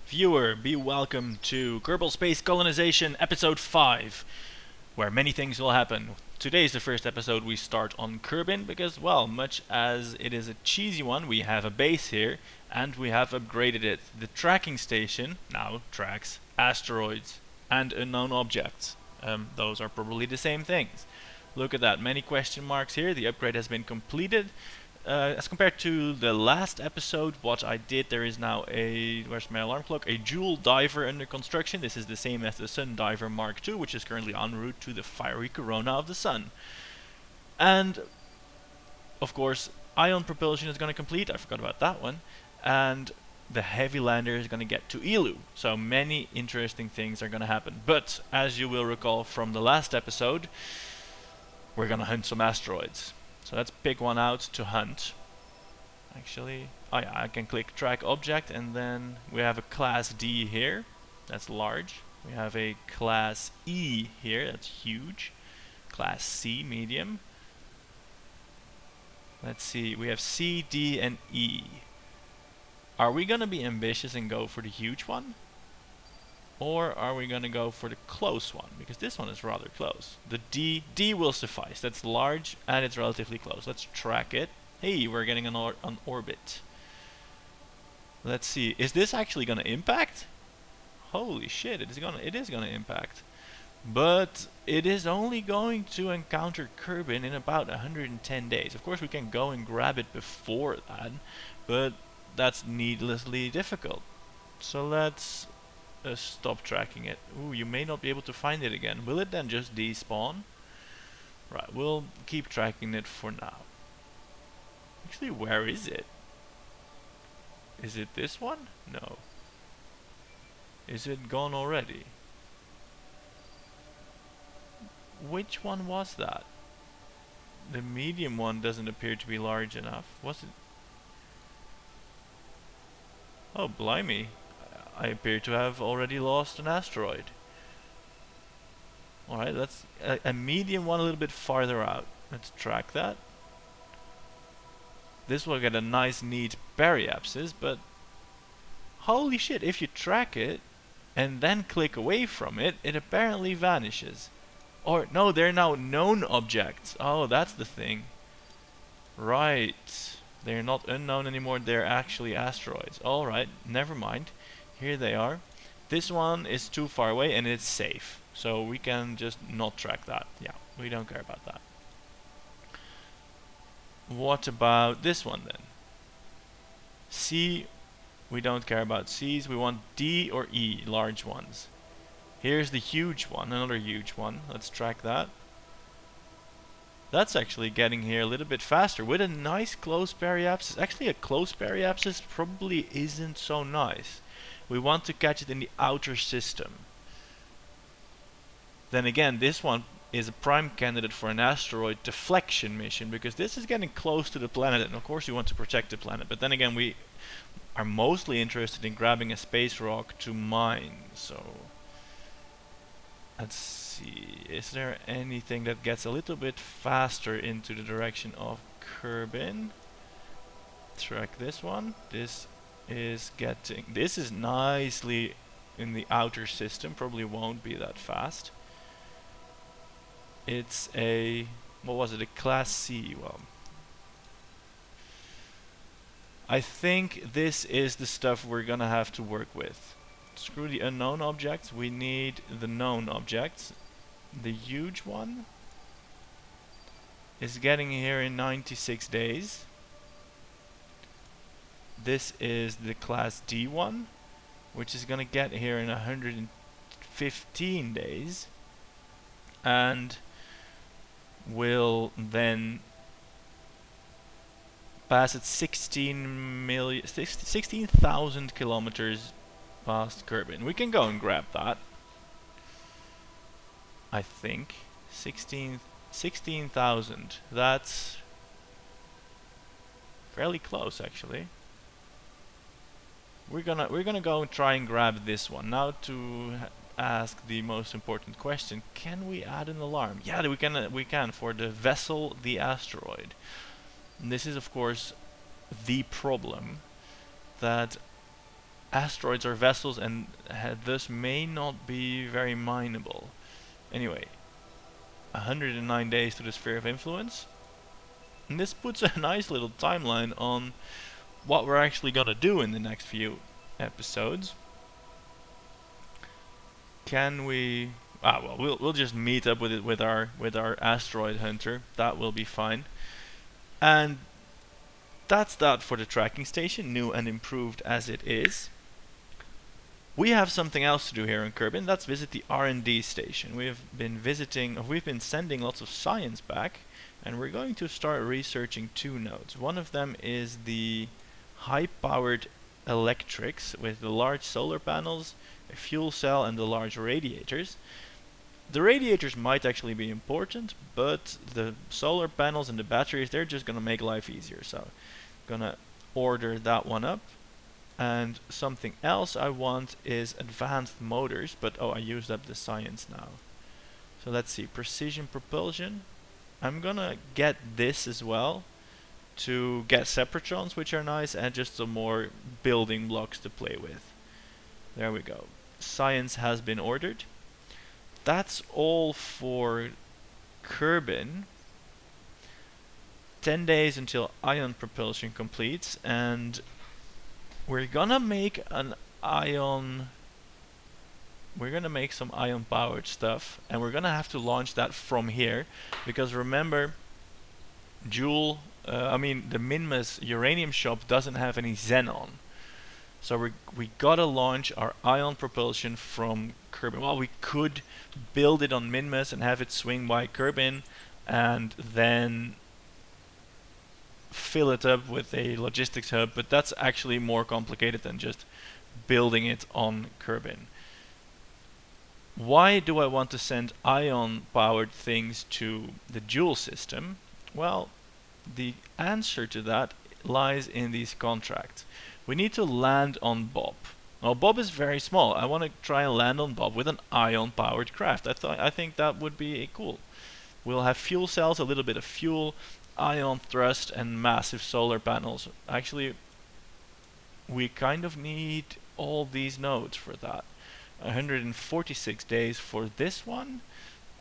Viewer, be welcome to Kerbal Space Colonization Episode 5, where many things will happen. Today is the first episode we start on Kerbin because, well, much as it is a cheesy one, we have a base here and we have upgraded it. The tracking station now tracks asteroids and unknown objects. Those are probably the same things. Look at that, many question marks here. The upgrade has been completed. As compared to the last episode, what I did, there is now a, where's my alarm clock, a dual diver under construction. This is the same as the Sun Diver Mark II, which is currently en route to the fiery corona of the Sun. And, of course, ion propulsion is going to complete, I forgot about that one, and the heavy lander is going to get to Eeloo. So many interesting things are going to happen. But, as you will recall from the last episode, we're going to hunt some asteroids. So let's pick one out to hunt. Actually, oh yeah, I can click track object, and then we have a class D here. That's large. We have a class E here. That's huge. Class C, medium. Let's see, we have C, D, and E. Are we going to be ambitious and go for the huge one? Or are we going to go for the close one? Because this one is rather close. The D will suffice. That's large and it's relatively close. Let's track it. Hey, we're getting an orbit. Let's see. Is this actually going to impact? Holy shit, it is gonna impact. But it is only going to encounter Kerbin in about 110 days. Of course, we can go and grab it before that, but that's needlessly difficult. So let's stop tracking it. Ooh, you may not be able to find it again. Will it then just despawn? Right, we'll keep tracking it for now. Actually, where is it? Is it this one? No. Is it gone already? Which one was that? The medium one doesn't appear to be large enough. Was it? Oh, blimey. I appear to have already lost an asteroid. Alright, let's a medium one a little bit farther out. Let's track that. This will get a nice neat periapsis, but holy shit, if you track it and then click away from it, it apparently vanishes. Or no, they're now known objects. Oh, that's the thing. Right. They're not unknown anymore, they're actually asteroids. Alright, never mind. Here they are. This one is too far away and it's safe. So we can just not track that. Yeah, we don't care about that. What about this one then? C, we don't care about C's. We want D or E, large ones. Here's the huge one, another huge one. Let's track that. That's actually getting here a little bit faster with a nice close periapsis. Actually, a close periapsis probably isn't so nice. We want to catch it in the outer system. Then again, this one is a prime candidate for an asteroid deflection mission because this is getting close to the planet, and of course you want to protect the planet. But then again, we are mostly interested in grabbing a space rock to mine. So let's see, is there anything that gets a little bit faster into the direction of Kerbin? Track this one. This is nicely in the outer system, probably won't be that fast. It's a, what was it, a class C. Well, I think this is the stuff we're gonna have to work with. Screw the unknown objects, we need the known objects. The huge one is getting here in 96 days. This is the class D one, which is gonna get here in 115 days and will then pass at 16,000 kilometers past Kerbin. We can go and grab that. I think 16,000. That's fairly close actually. We're gonna go and try and grab this one. Now to ask the most important question: can we add an alarm? Yeah, we can for the vessel, the asteroid. And this is of course the problem, that asteroids are vessels and thus may not be very mineable. Anyway, 109 days to the sphere of influence. And this puts a nice little timeline on what we're actually gonna do in the next few episodes. Can we... well, we'll just meet up with it with our asteroid hunter. That will be fine. And that's that for the tracking station, new and improved as it is. We have something else to do here in Kerbin. That's visit the R&D station. We've been sending lots of science back, and we're going to start researching two nodes. One of them is the high-powered electrics with the large solar panels, a fuel cell, and the large radiators. The radiators might actually be important, but the solar panels and the batteries, they're just gonna make life easier. So, gonna order that one up. And something else I want is advanced motors, but I used up the science now. So let's see, precision propulsion. I'm gonna get this as well to get separatrons, which are nice, and just some more building blocks to play with. There we go. Science has been ordered. That's all for Kerbin. 10 days until ion propulsion completes, and we're gonna make an ion... We're gonna make some ion powered stuff, and we're gonna have to launch that from here, because remember, the Minmus uranium shop doesn't have any xenon. So we gotta launch our ion propulsion from Kerbin. Well, we could build it on Minmus and have it swing by Kerbin, and then fill it up with a logistics hub, but that's actually more complicated than just building it on Kerbin. Why do I want to send ion powered things to the Joule system? Well, the answer to that lies in these contracts. We need to land on Bob. Now Bob is very small. I want to try and land on Bob with an ion powered craft. I think that would be cool. We'll have fuel cells, a little bit of fuel, ion thrust, and massive solar panels. Actually, we kind of need all these nodes for that. 146 days for this one,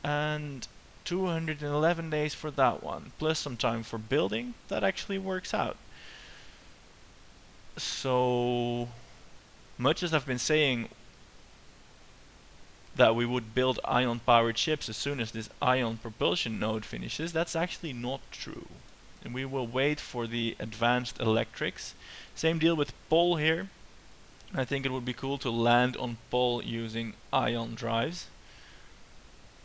and 211 days for that one, plus some time for building. That actually works out. So, much as I've been saying that we would build ion powered ships as soon as this ion propulsion node finishes, that's actually not true. And we will wait for the advanced electrics. Same deal with Pol here. I think it would be cool to land on Pol using ion drives.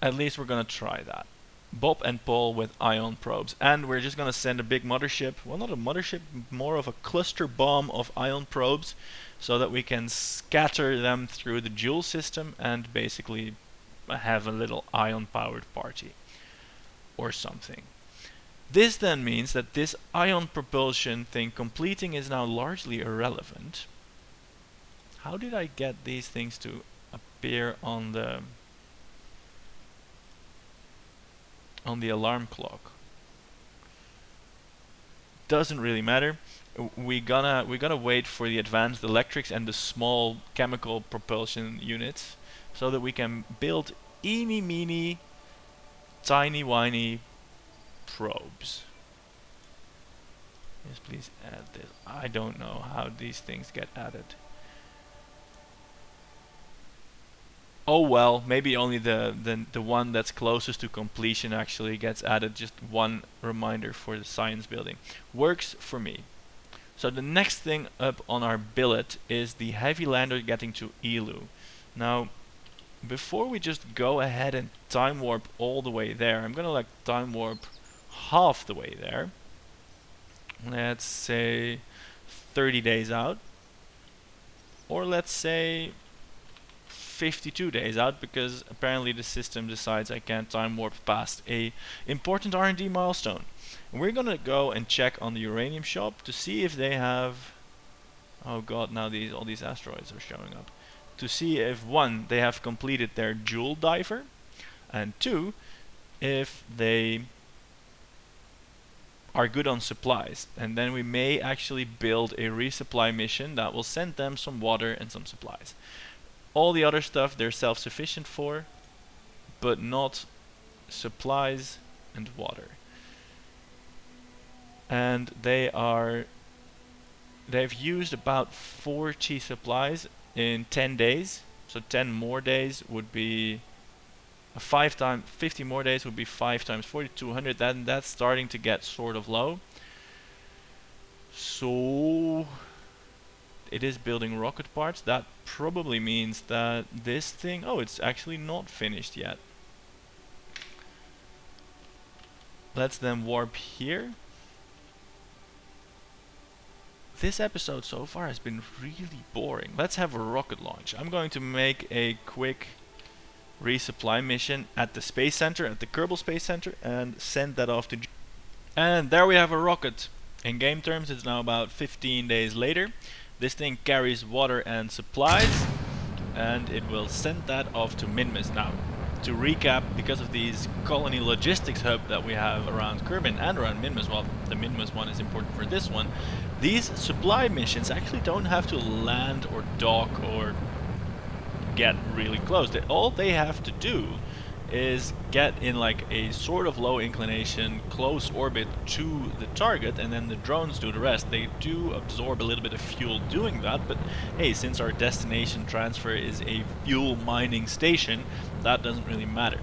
At least we're gonna try that. Bob and Pol with ion probes. And we're just gonna send a big mothership, well, not a mothership, more of a cluster bomb of ion probes, so that we can scatter them through the Joule system and basically have a little ion powered party or something. This then means that this ion propulsion thing completing is now largely irrelevant. How did I get these things to appear on the alarm clock? Doesn't really matter. We gotta wait for the advanced electrics and the small chemical propulsion units, so that we can build eeny meeny tiny whiny probes. Yes, please add this. I don't know how these things get added. Oh well, maybe only the one that's closest to completion actually gets added. Just one reminder for the science building. Works for me. So the next thing up on our billet is the heavy lander getting to Eeloo. Now, before we just go ahead and time warp all the way there, I'm gonna time warp half the way there. Let's say 30 days out. Or let's say 52 days out, because apparently the system decides I can't time warp past a important R&D milestone. And we're gonna go and check on the uranium shop to see if they have... Oh god, now all these asteroids are showing up. To see if 1, they have completed their Joule diver, and 2, if they are good on supplies, and then we may actually build a resupply mission that will send them some water and some supplies. All the other stuff they're self-sufficient for, but not supplies and water. And they've used about 40 supplies in 10 days. So 10 more days would be 50 more days would be 5 times 40, 200. Then that's starting to get sort of low. So it is building rocket parts. That probably means that this thing, oh, it's actually not finished yet. Let's then warp here. This episode so far has been really boring. Let's have a rocket launch. I'm going to make a quick resupply mission at the space center, at the Kerbal Space Center, and send that off to and there we have a rocket. In game terms, it's now about 15 days later. This thing carries water and supplies, and it will send that off to Minmus. Now, to recap, because of these colony logistics hub that we have around Kerbin and around Minmus, well, the Minmus one is important for this one, these supply missions actually don't have to land or dock or get really close. All they have to do is get in like a sort of low inclination close orbit to the target, and then the drones do the rest. They do absorb a little bit of fuel doing that, but hey, since our destination transfer is a fuel mining station, that doesn't really matter.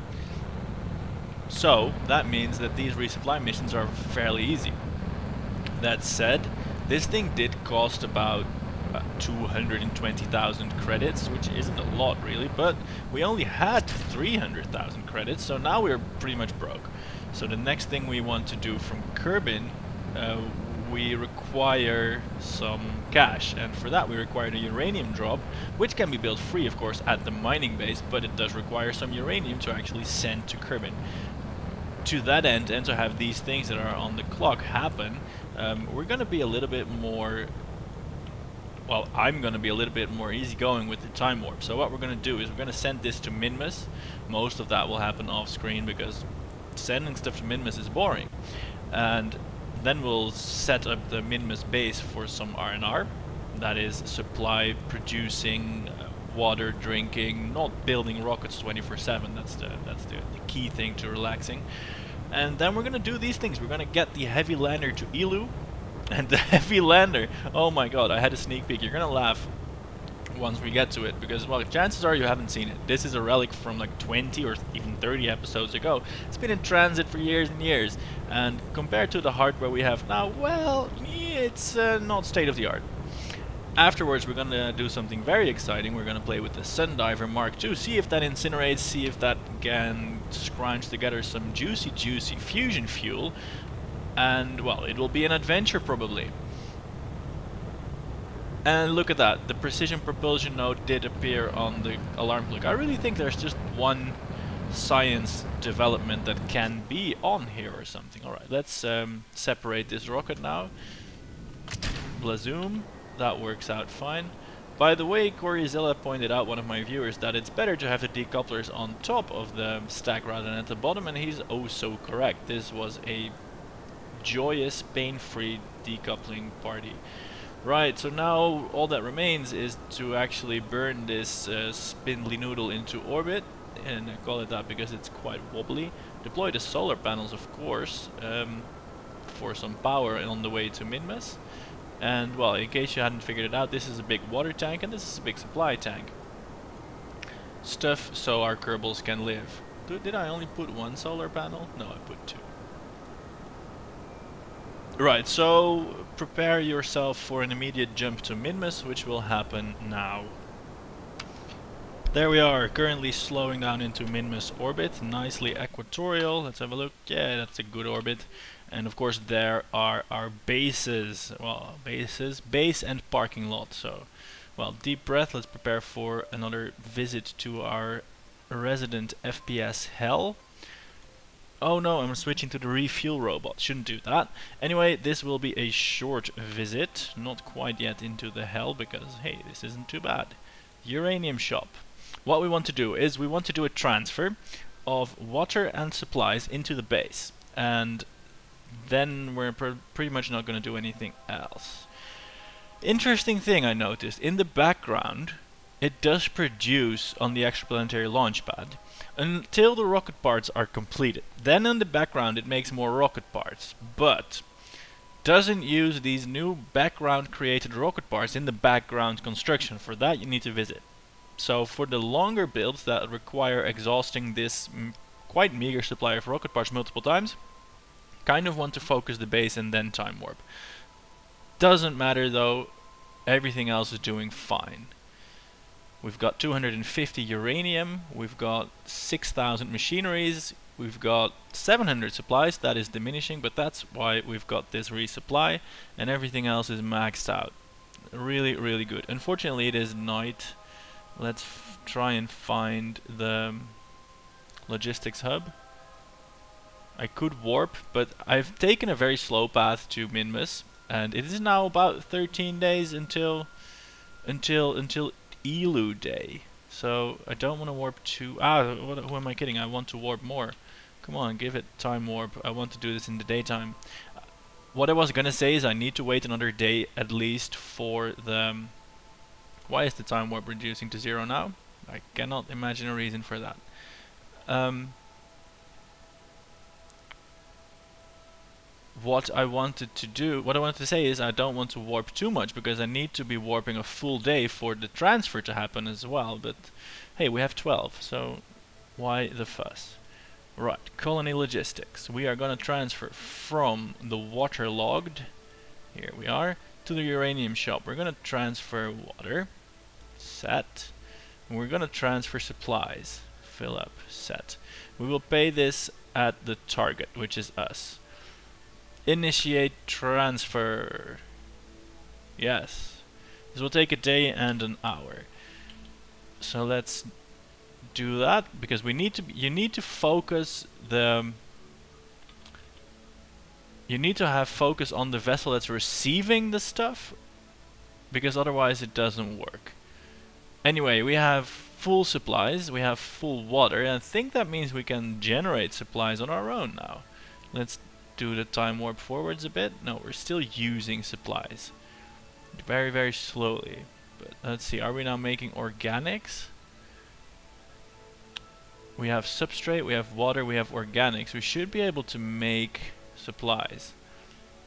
So that means that these resupply missions are fairly easy. That said, this thing did cost about 220,000 credits, which isn't a lot really, but we only had 300,000 credits, so now we're pretty much broke. So the next thing we want to do from Kerbin, we require some cash, and for that we require the uranium drop, which can be built free of course at the mining base, but it does require some uranium to actually send to Kerbin. To that end, and to have these things that are on the clock happen, we're going to be a little bit more, well, I'm going to be a little bit more easygoing with the time warp. So what we're going to do is we're going to send this to Minmus. Most of that will happen off screen because sending stuff to Minmus is boring. And then we'll set up the Minmus base for some R&R. That is supply producing, water drinking, not building rockets 24/7. That's the key thing to relaxing. And then we're going to do these things. We're going to get the heavy lander to Eeloo. And the heavy lander, oh my god, I had a sneak peek. You're gonna laugh once we get to it, because, well, chances are you haven't seen it. This is a relic from like 20 or even 30 episodes ago. It's been in transit for years and years, and compared to the hardware we have now, well, it's not state of the art. Afterwards, we're gonna do something very exciting. We're gonna play with the Sundiver Mark II, see if that incinerates, see if that can scrounge together some juicy fusion fuel. And, well, it will be an adventure probably. And look at that, the precision propulsion node did appear on the alarm clock. I really think there's just one science development that can be on here or something. Alright, let's separate this rocket now. Blazoom, that works out fine. By the way, Coryzilla pointed out, one of my viewers, that it's better to have the decouplers on top of the stack rather than at the bottom, and he's oh so correct. This was a joyous, pain-free decoupling party. Right, so now all that remains is to actually burn this spindly noodle into orbit, and I call it that because it's quite wobbly. Deploy the solar panels, of course, for some power on the way to Minmus. And, well, in case you hadn't figured it out, this is a big water tank and this is a big supply tank. Stuff so our Kerbals can live. Did I only put one solar panel? No, I put 2. Right, so prepare yourself for an immediate jump to Minmus, which will happen now. There we are, currently slowing down into Minmus orbit, nicely equatorial. Let's have a look. Yeah, that's a good orbit. And of course there are our bases. Well, base and parking lot. So, well, deep breath. Let's prepare for another visit to our resident FPS hell. Oh no, I'm switching to the refuel robot. Shouldn't do that. Anyway, this will be a short visit. Not quite yet into the hell, because, hey, this isn't too bad. Uranium shop. What we want to do is we want to do a transfer of water and supplies into the base. And then we're pretty much not going to do anything else. Interesting thing I noticed, in the background, it does produce on the extraplanetary launch pad until the rocket parts are completed. Then in the background it makes more rocket parts, but doesn't use these new background created rocket parts in the background construction. For that you need to visit. So for the longer builds that require exhausting this quite meager supply of rocket parts multiple times, kind of want to focus the base and then time warp. Doesn't matter though, everything else is doing fine. We've got 250 uranium, we've got 6,000 machineries, we've got 700 supplies. That is diminishing, but that's why we've got this resupply, and everything else is maxed out. Really, really good. Unfortunately it is night. Let's try and find the logistics hub. I could warp, but I've taken a very slow path to Minmus, and it is now about 13 days until Eeloo day. So I don't want to warp too. Who am I kidding? I want to warp more. Come on, give it time warp. I want to do this in the daytime. What I was gonna say is I need to wait another day at least for the. Why is the time warp reducing to 0 now? I cannot imagine a reason for that. What I wanted to say is I don't want to warp too much because I need to be warping a full day for the transfer to happen as well. But hey, we have 12, so why the fuss? Right, colony logistics. We are gonna transfer from the waterlogged, here we are, to the uranium shop. We're gonna transfer water, set. And we're gonna transfer supplies, fill up, set. We will pay this at the target, which is us. Initiate transfer. Yes. This will take a day and an hour. So let's do that because we need to. You need to focus the. You need to have focus on the vessel that's receiving the stuff, because otherwise it doesn't work. Anyway, we have full supplies. We have full water, and I think that means we can generate supplies on our own now. Let's do the time warp forwards a bit. No, we're still using supplies very, very slowly. But let's see, are we now making organics? We have substrate, we have water, we have organics. We should be able to make supplies,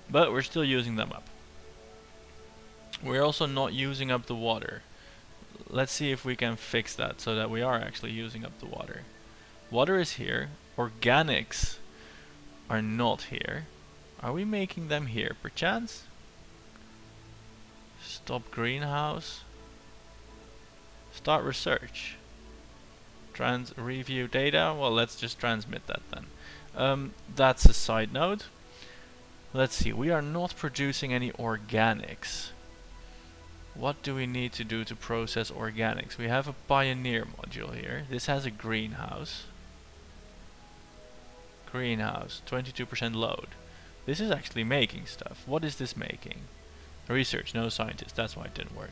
but we're still using them up. We're also not using up the water. Let's see if we can fix that so that we are actually using up the water. Water is here. Organics are not here. Are we making them here perchance? Stop greenhouse. Start research. Review data. Well, let's just transmit that then. That's a side note. Let's see, we are not producing any organics. What do we need to do to process organics? We have a pioneer module here. This has a greenhouse. Greenhouse, 22% load. This is actually making stuff. What is this making? Research, no scientist. That's why it didn't work.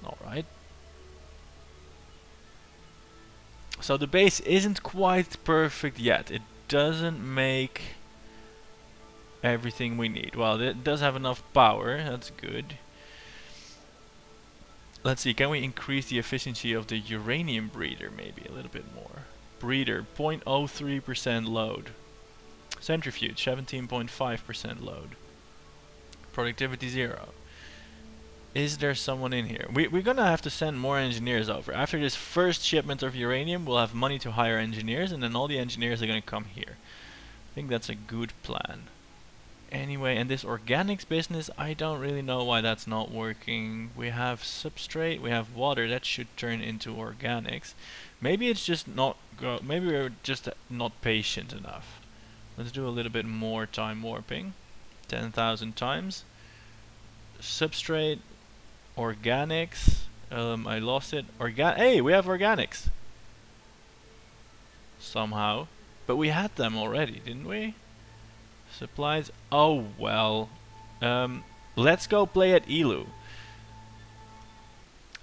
Alright. So the base isn't quite perfect yet. It doesn't make everything we need. Well, it does have enough power. That's good. Let's see, can we increase the efficiency of the uranium breeder maybe a little bit more? Breeder, 0.03% load. Centrifuge, 17.5% load. Productivity 0. Is there someone in here? We're gonna have to send more engineers over. After this first shipment of uranium, we'll have money to hire engineers, and then all the engineers are gonna come here. I think that's a good plan. Anyway, and this organics business, I don't really know why that's not working. We have substrate, we have water, that should turn into organics. Maybe it's just not maybe we're just not patient enough. Let's do a little bit more time warping. 10,000 times. Substrate, organics. I lost it. Hey, we have organics. Somehow. But we had them already, didn't we? Supplies. Oh well. Let's go play at Eeloo.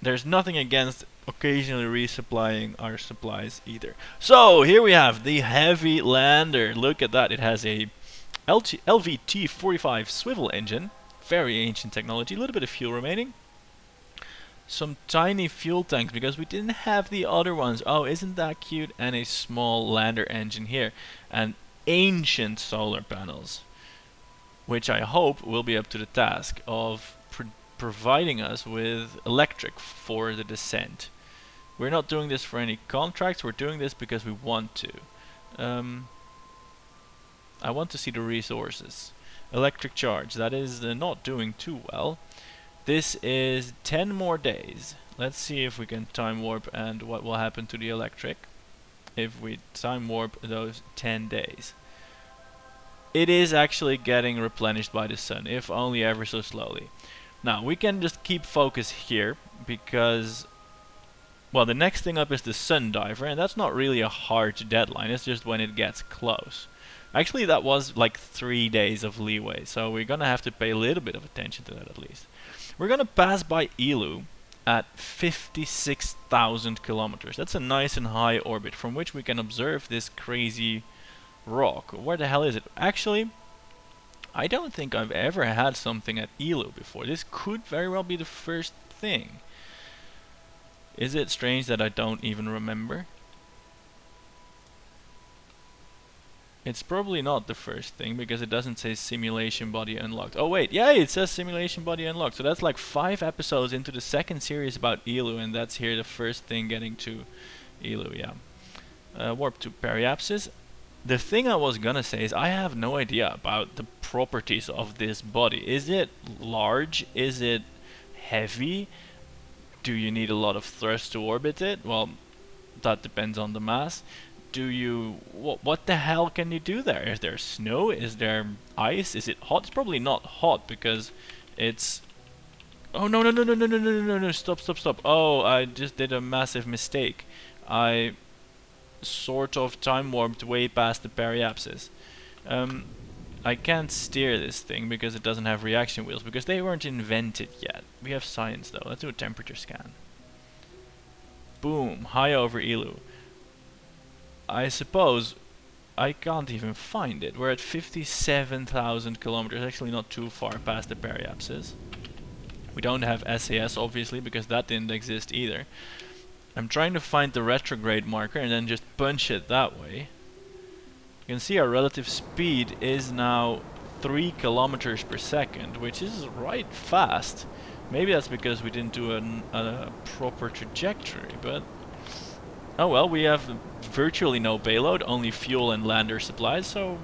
There's nothing against occasionally resupplying our supplies either. So here we have the heavy lander. Look at that. It has a LVT-45 swivel engine, very ancient technology, a little bit of fuel remaining. Some tiny fuel tanks because we didn't have the other ones. Oh, isn't that cute? And a small lander engine here. And ancient solar panels, which I hope will be up to the task of providing us with electric for the descent. We're not doing this for any contracts, we're doing this because we want to. I want to see the resources. Electric charge, that is not doing too well. This is 10 more days. Let's see if we can time warp and what will happen to the electric if we time warp those 10 days. It is actually getting replenished by the sun, if only ever so slowly. Now, we can just keep focus here because, well, the next thing up is the sun diver, and that's not really a hard deadline, it's just when it gets close. Actually, that was like 3 days of leeway, so we're gonna have to pay a little bit of attention to that at least. We're gonna pass by Eeloo at 56,000 kilometers. That's a nice and high orbit from which we can observe this crazy rock. Where the hell is it? Actually, I don't think I've ever had something at Eeloo before. This could very well be the first thing. Is it strange that I don't even remember? It's probably not the first thing because it doesn't say simulation body unlocked. Oh wait, yeah, it says simulation body unlocked. So that's like 5 episodes into the second series about Eeloo, and that's here the first thing getting to Eeloo, yeah. Warp to Periapsis. The thing I was gonna say is I have no idea about the properties of this body. Is it large? Is it heavy? Do you need a lot of thrust to orbit it? Well, that depends on the mass. Do you... what the hell can you do there? Is there snow? Is there ice? Is it hot? It's probably not hot because it's... Oh, no, no, no, no, no, no, no, no, no, no, stop, stop, stop. Oh, I just did a massive mistake. I sort of time warped way past the periapsis. I can't steer this thing because it doesn't have reaction wheels because they weren't invented yet. We have science though. Let's do a temperature scan. Boom, high over Eeloo. I suppose I can't even find it. We're at 57,000 kilometers, actually not too far past the periapsis. We don't have SAS obviously because that didn't exist either. I'm trying to find the retrograde marker and then just punch it that way. You can see our relative speed is now 3 kilometers per second, which is right fast. Maybe that's because we didn't do a proper trajectory, but... Oh well, we have virtually no payload, only fuel and lander supplies, so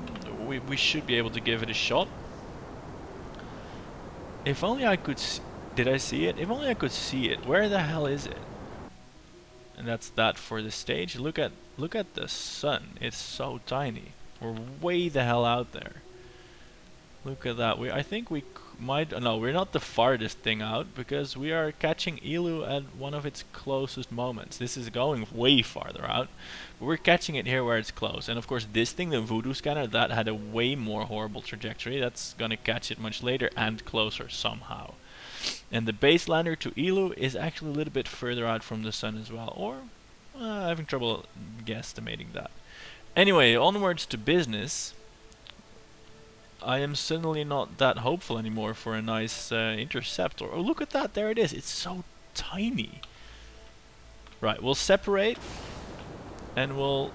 we should be able to give it a shot. If only I could did I see it? If only I could see it. Where the hell is it? And that's that for the stage. Look at the sun. It's so tiny. We're way the hell out there. Look at that. I think we might... No, we're not the farthest thing out because we are catching Eeloo at one of its closest moments. This is going way farther out, but we're catching it here where it's close. And of course this thing, the Voodoo scanner, that had a way more horrible trajectory. That's gonna catch it much later and closer somehow. And the base lander to Eeloo is actually a little bit further out from the sun as well. Or, I'm having trouble guesstimating that. Anyway, onwards to business. I am suddenly not that hopeful anymore for a nice interceptor. Oh, look at that, there it is. It's so tiny. Right, we'll separate and we'll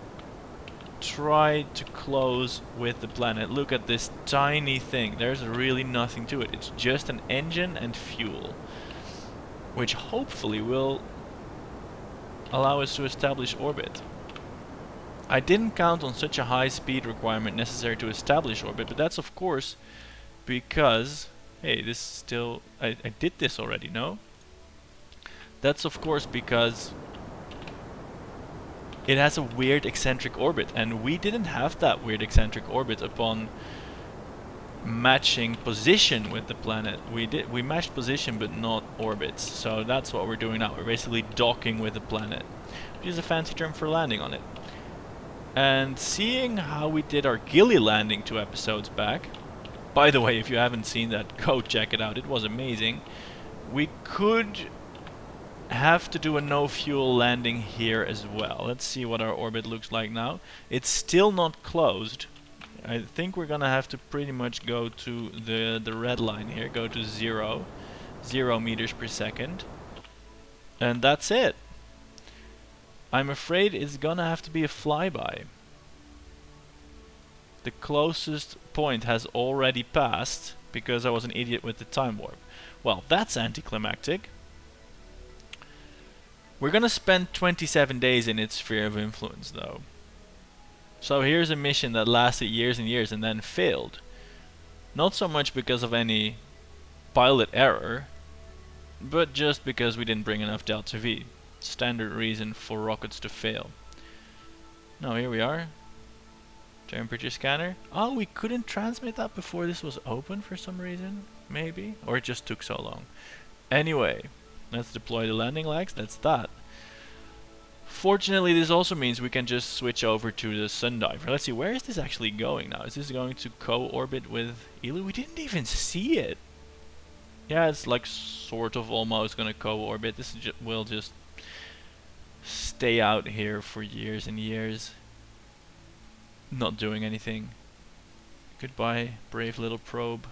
try to close with the planet. Look at this tiny thing. There's really nothing to it. It's just an engine and fuel, which hopefully will allow us to establish orbit. I didn't count on such a high speed requirement necessary to establish orbit, but that's of course because... Hey, this is still... I did this already, no? That's of course because it has a weird eccentric orbit, and we didn't have that weird eccentric orbit upon matching position with the planet. We matched position but not orbits, so that's what we're doing now. We're basically docking with the planet, which is a fancy term for landing on it. And seeing how we did our ghillie landing 2 episodes back, by the way, if you haven't seen that, go check it out, it was amazing. We could have to do a no fuel landing here as well. Let's see what our orbit looks like now. It's still not closed. I think we're gonna have to pretty much go to the red line here, go to 0 meters per second. And that's it. I'm afraid it's gonna have to be a flyby. The closest point has already passed because I was an idiot with the time warp. Well, that's anticlimactic. We're gonna spend 27 days in its sphere of influence though. So here's a mission that lasted years and years and then failed. Not so much because of any pilot error, but just because we didn't bring enough Delta V. Standard reason for rockets to fail. No, here we are. Temperature scanner. Oh, we couldn't transmit that before this was open for some reason? Maybe? Or it just took so long. Anyway, let's deploy the landing legs. That's that. Fortunately, this also means we can just switch over to the sun diver. Let's see, where is this actually going now? Is this going to co-orbit with Eeloo? We didn't even see it. Yeah, it's like sort of almost gonna co-orbit. This will just stay out here for years and years, not doing anything. Goodbye, brave little probe,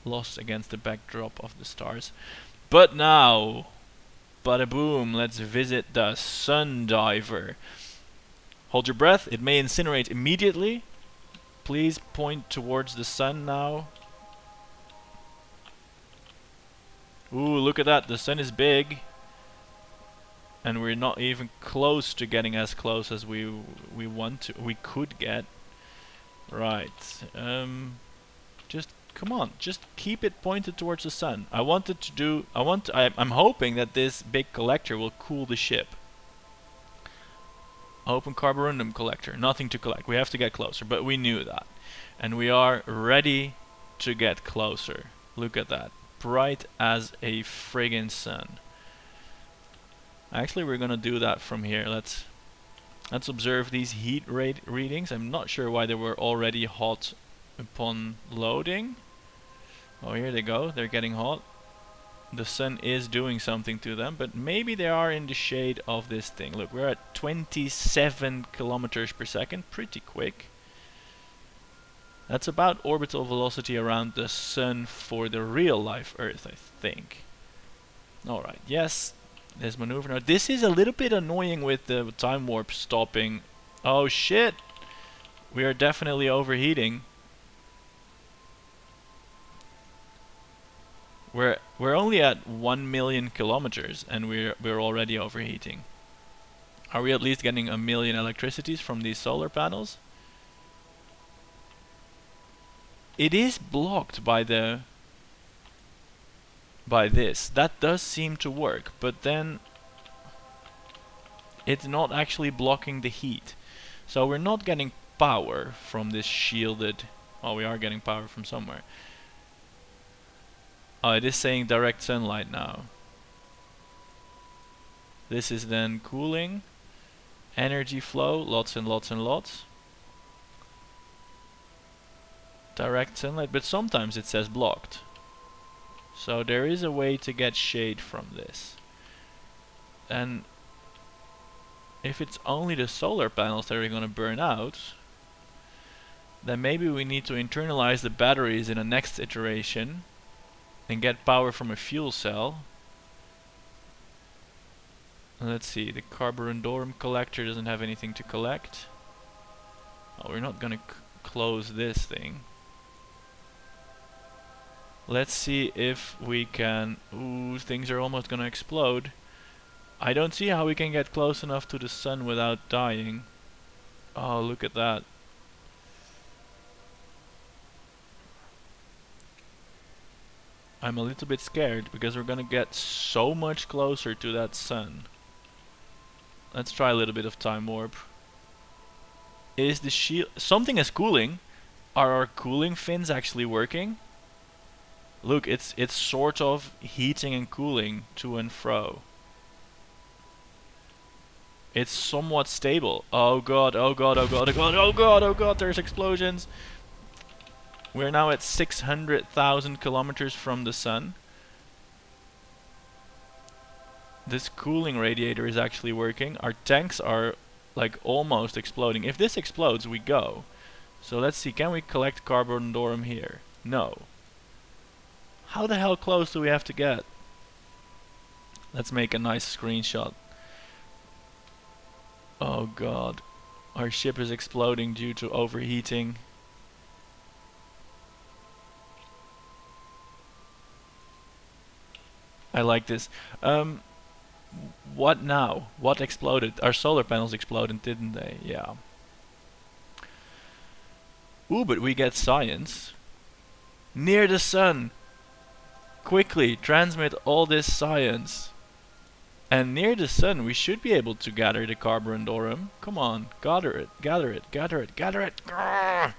lost against the backdrop of the stars. But now, bada boom, let's visit the sun diver. Hold your breath, it may incinerate immediately. Please point towards the sun now. Ooh, look at that, the sun is big. And we're not even close to getting as close as we could get. Right. Just come on, just keep it pointed towards the sun. I'm hoping that this big collector will cool the ship. Open carborundum collector, nothing to collect. We have to get closer, but we knew that. And we are ready to get closer. Look at that. Bright as a friggin' sun. Actually, we're gonna do that from here. Let's observe these heat rate readings. I'm not sure why they were already hot upon loading. Oh, here they go. They're getting hot. The sun is doing something to them, but maybe they are in the shade of this thing. Look, we're at 27 kilometers per second. Pretty quick. That's about orbital velocity around the sun for the real life Earth, I think. Alright, yes. This maneuver. Now, this is a little bit annoying with the time warp stopping. Oh shit! We are definitely overheating. We're only at 1 million kilometers and we're already overheating. Are we at least getting 1 million electricities from these solar panels? It is blocked by this. That does seem to work, but then it's not actually blocking the heat. So we're not getting power from this shielded... Oh, we are getting power from somewhere. Oh, it is saying direct sunlight now. This is then cooling. Energy flow, lots and lots and lots. Direct sunlight, but sometimes it says blocked. So there is a way to get shade from this. And if it's only the solar panels that are going to burn out, then maybe we need to internalize the batteries in a next iteration and get power from a fuel cell. And let's see, the carborundum collector doesn't have anything to collect. Oh, we're not going to close this thing. Let's see if we can... Ooh, things are almost gonna explode. I don't see how we can get close enough to the sun without dying. Oh, look at that. I'm a little bit scared because we're gonna get so much closer to that sun. Let's try a little bit of time warp. Is the shield... Something is cooling. Are our cooling fins actually working? Look, it's sort of heating and cooling to and fro. It's somewhat stable. Oh god, oh god, oh god, oh god, oh god, oh god, there's explosions. We're now at 600,000 kilometers from the sun. This cooling radiator is actually working. Our tanks are like almost exploding. If this explodes, we go. So let's see, can we collect Carborundorum here? No. How the hell close do we have to get? Let's make a nice screenshot. Oh god. Our ship is exploding due to overheating. I like this. What now? What exploded? Our solar panels exploded, didn't they? Yeah. Ooh, but we get science. Near the sun! Quickly, transmit all this science. And near the sun, we should be able to gather the Carborundorum. Come on, gather it, gather it, gather it, gather it! Grrr!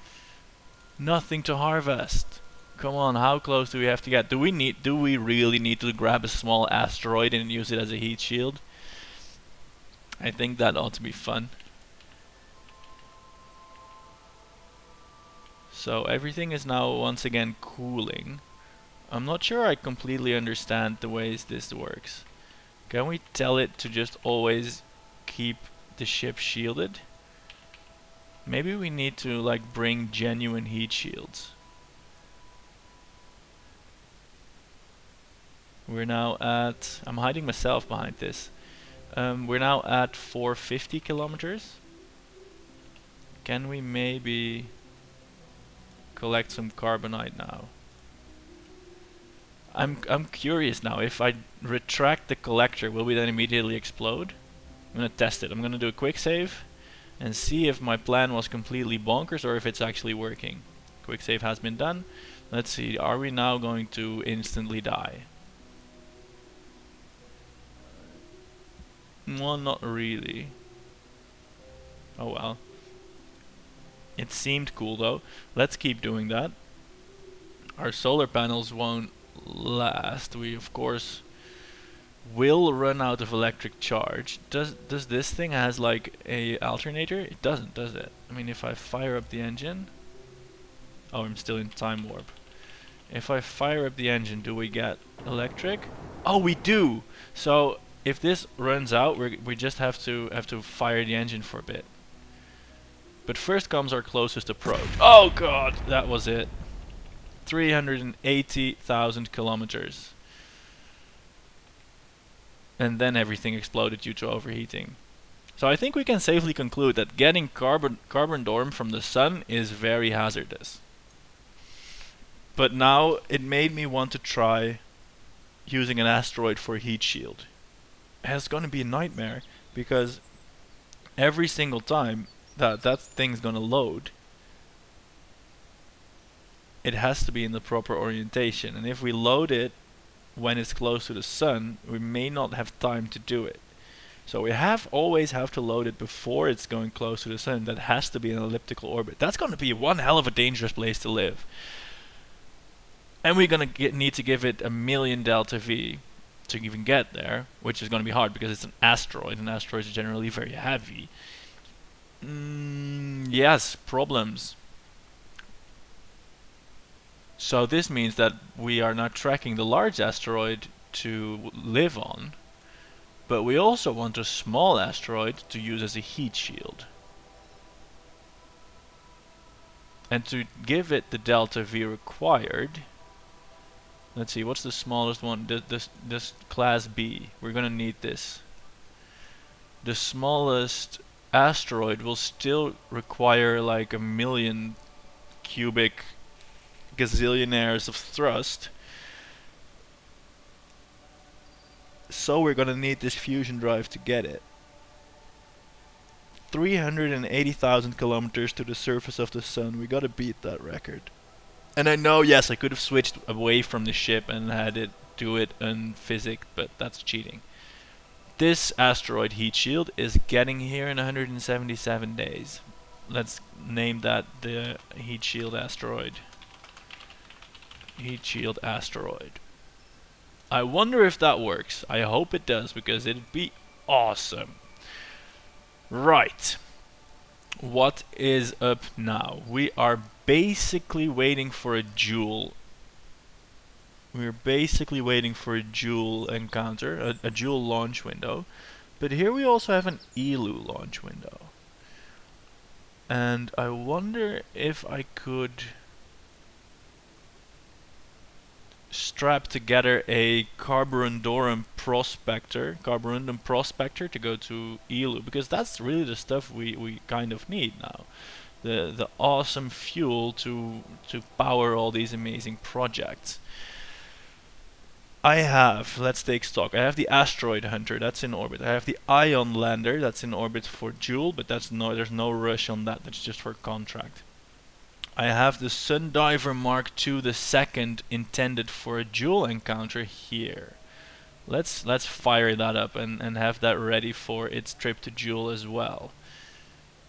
Nothing to harvest. Come on, how close do we have to get? Do we really need to grab a small asteroid and use it as a heat shield? I think that ought to be fun. So everything is now once again cooling. I'm not sure I completely understand the ways this works. Can we tell it to just always keep the ship shielded? Maybe we need to like bring genuine heat shields. We're now at... I'm hiding myself behind this. We're now at 450 kilometers. Can we maybe collect some carbonite now? I'm curious now. If I retract the collector, will we then immediately explode? I'm gonna test it. I'm gonna do a quick save and see if my plan was completely bonkers or if it's actually working. Quick save has been done. Let's see. Are we now going to instantly die? Well, not really. Oh well. It seemed cool though. Let's keep doing that. Our solar panels won't last. We of course will run out of electric charge. Does this thing has like a alternator? It doesn't, does it? I mean, if I fire up the engine... Oh, I'm still in time warp. If I fire up the engine, do we get electric? Oh, we do! So if this runs out, we just have to fire the engine for a bit. But first comes our closest approach. Oh god, that was it. 380,000 kilometers. And then everything exploded due to overheating. So I think we can safely conclude that getting Carborundorum from the sun is very hazardous. But now it made me want to try using an asteroid for a heat shield. And it's going to be a nightmare because every single time that thing's going to load, it has to be in the proper orientation. And if we load it when it's close to the sun, we may not have time to do it. So we always have to load it before it's going close to the sun. That has to be an elliptical orbit. That's going to be one hell of a dangerous place to live. And we're going to need to give it 1,000,000 delta V to even get there, which is going to be hard because it's an asteroid, and asteroids are generally very heavy. Yes, problems. So this means that we are not tracking the large asteroid to live on, but we also want a small asteroid to use as a heat shield. And to give it the delta V required, let's see, what's the smallest one? This class B. We're gonna need this. The smallest asteroid will still require like 1,000,000 cubic gazillionaires of thrust. So we're gonna need this fusion drive to get it. 380,000 kilometers to the surface of the sun. We gotta beat that record. And I know, yes, I could have switched away from the ship and had it do it unphysic, but that's cheating. This asteroid heat shield is getting here in 177 days. Let's name that the heat shield asteroid. Heat shield asteroid. I wonder if that works. I hope it does, because it'd be awesome. Right. What is up now? We are basically waiting for a Joule. We're basically waiting for a Joule encounter, a Joule launch window. But here we also have an Eeloo launch window. And I wonder if I could strap together a carborundum prospector to go to Eeloo, because that's really the stuff we kind of need now. The awesome fuel to power all these amazing projects. I have, let's take stock. I have the asteroid hunter, that's in orbit. I have the ion lander, that's in orbit for Joule, but there's no rush on that. That's just for contract. I have the Sundiver Mark II the second intended for a Joule encounter here. Let's fire that up and have that ready for its trip to Joule as well.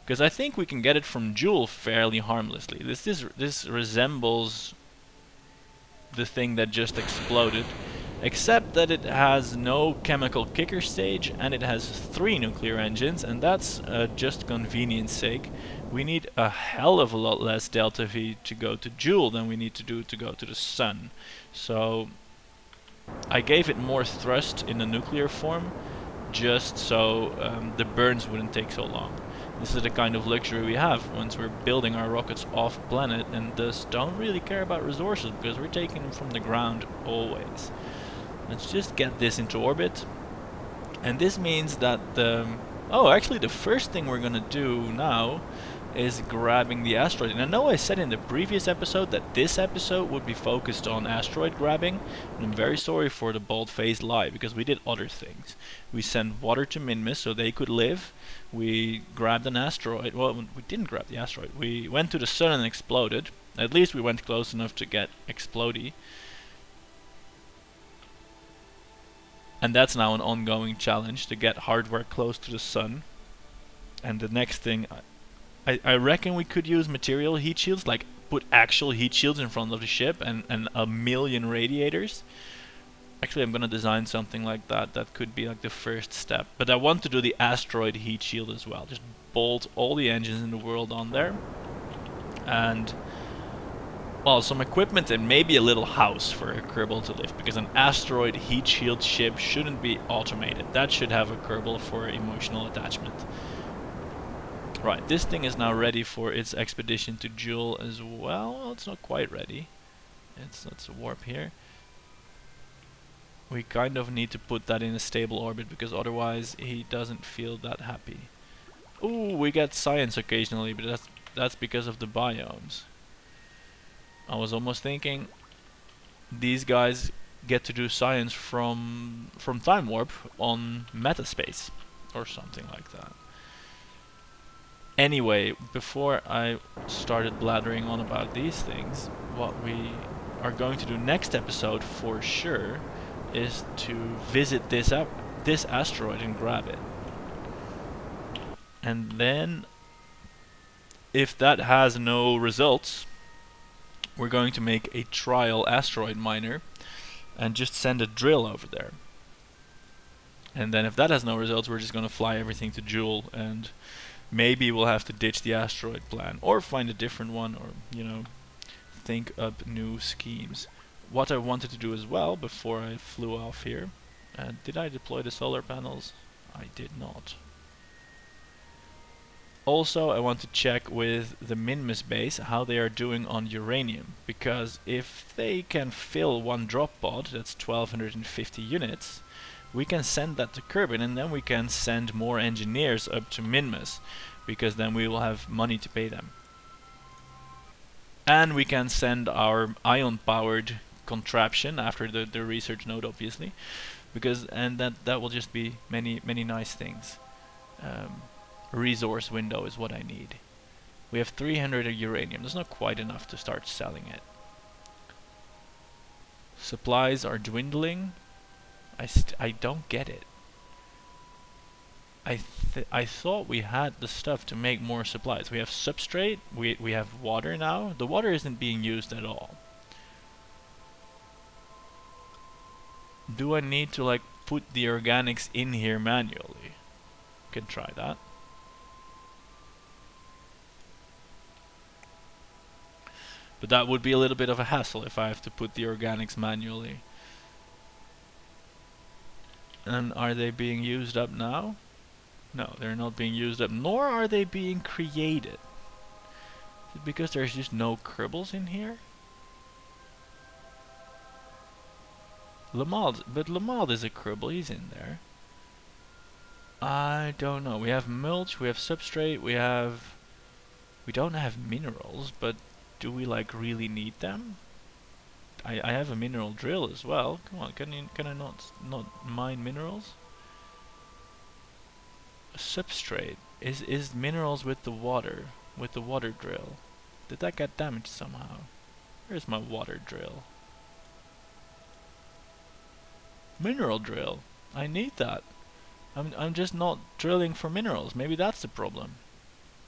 Because I think we can get it from Joule fairly harmlessly. This resembles the thing that just exploded, except that it has no chemical kicker stage and it has 3 nuclear engines, and that's just convenience sake. We need a hell of a lot less delta V to go to Joule than we need to do to go to the Sun. So I gave it more thrust in the nuclear form, just so the burns wouldn't take so long. This is the kind of luxury we have once we're building our rockets off planet and thus don't really care about resources because we're taking them from the ground always. Let's just get this into orbit. And this means that actually the first thing we're gonna do now is grabbing the asteroid. And I know I said in the previous episode that this episode would be focused on asteroid grabbing, and I'm very sorry for the bald-faced lie, because we did other things. We sent water to Minmus so they could live. We grabbed an asteroid. Well, we didn't grab the asteroid. We went to the sun and exploded. At least we went close enough to get explodey. And that's now an ongoing challenge, to get hardware close to the sun. And the next thing, I reckon we could use material heat shields, like put actual heat shields in front of the ship and a million radiators. Actually, I'm gonna design something like that. That could be like the first step. But I want to do the asteroid heat shield as well. Just bolt all the engines in the world on there. And, well, some equipment and maybe a little house for a Kerbal to live. Because an asteroid heat shield ship shouldn't be automated. That should have a Kerbal for emotional attachment. Right, this thing is now ready for its expedition to Joule as well. It's not quite ready. Let's warp here. We kind of need to put that in a stable orbit because otherwise he doesn't feel that happy. Ooh, we get science occasionally, but that's because of the biomes. I was almost thinking these guys get to do science from time warp on metaspace or something like that. Anyway, before I started blathering on about these things, what we are going to do next episode for sure is to visit this asteroid and grab it. And then, if that has no results, we're going to make a trial asteroid miner and just send a drill over there. And then if that has no results, we're just going to fly everything to Joule, and maybe we'll have to ditch the asteroid plan, or find a different one, or, you know, think up new schemes. What I wanted to do as well, before I flew off here, did I deploy the solar panels? I did not. Also, I want to check with the Minmus base how they are doing on uranium, because if they can fill one drop pod, that's 1250 units, we can send that to Kerbin, and then we can send more engineers up to Minmus, because then we will have money to pay them. And we can send our ion-powered contraption after the research node, obviously, because that will just be many nice things. Resource window is what I need. We have 300 uranium. That's not quite enough to start selling it. Supplies are dwindling. I don't get it. I thought we had the stuff to make more supplies. We have substrate, we have water now. The water isn't being used at all. Do I need to like put the organics in here manually? Can try that. But that would be a little bit of a hassle if I have to put the organics manually. And are they being used up now? No, they're not being used up, nor are they being created. Is it because there's just no Kerbals in here? But Lamald is a Kerbal, he's in there. I don't know. We have mulch, we have substrate, we don't have minerals, but do we like really need them? I have a mineral drill as well. Come on, can I not mine minerals? A substrate is minerals with the water drill. Did that get damaged somehow? Where's my water drill? Mineral drill. I need that. I'm just not drilling for minerals. Maybe that's the problem.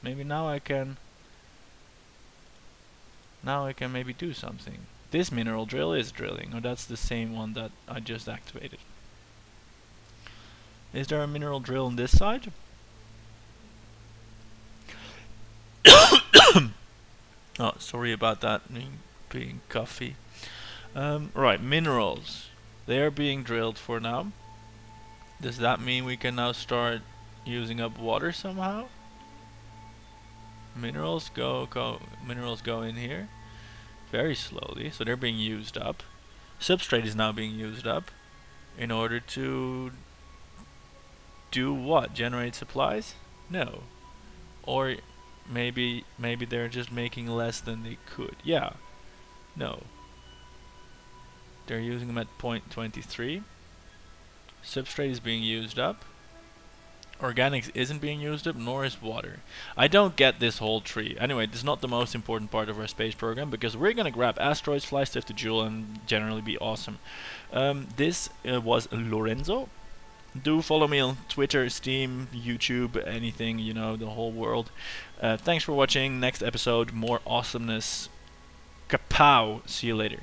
Maybe now I can maybe do something. This mineral drill is drilling, or that's the same one that I just activated. Is there a mineral drill on this side? Oh, sorry about that, being coffee. Right, minerals. They are being drilled for now. Does that mean we can now start using up water somehow? Minerals go in here very slowly, so they're being used up. Substrate is now being used up in order to do what? Generate supplies? No. Or maybe they're just making less than they could. Yeah. No. They're using them at 0.23. Substrate is being used up. Organics isn't being used up, nor is water. I don't get this whole tree. Anyway, this is not the most important part of our space program, because we're gonna grab asteroids, fly stuff to Jewel, and generally be awesome. This was Lorenzo. Do follow me on Twitter, Steam, YouTube, anything, you know, the whole world. Thanks for watching. Next episode, more awesomeness. Kapow! See you later.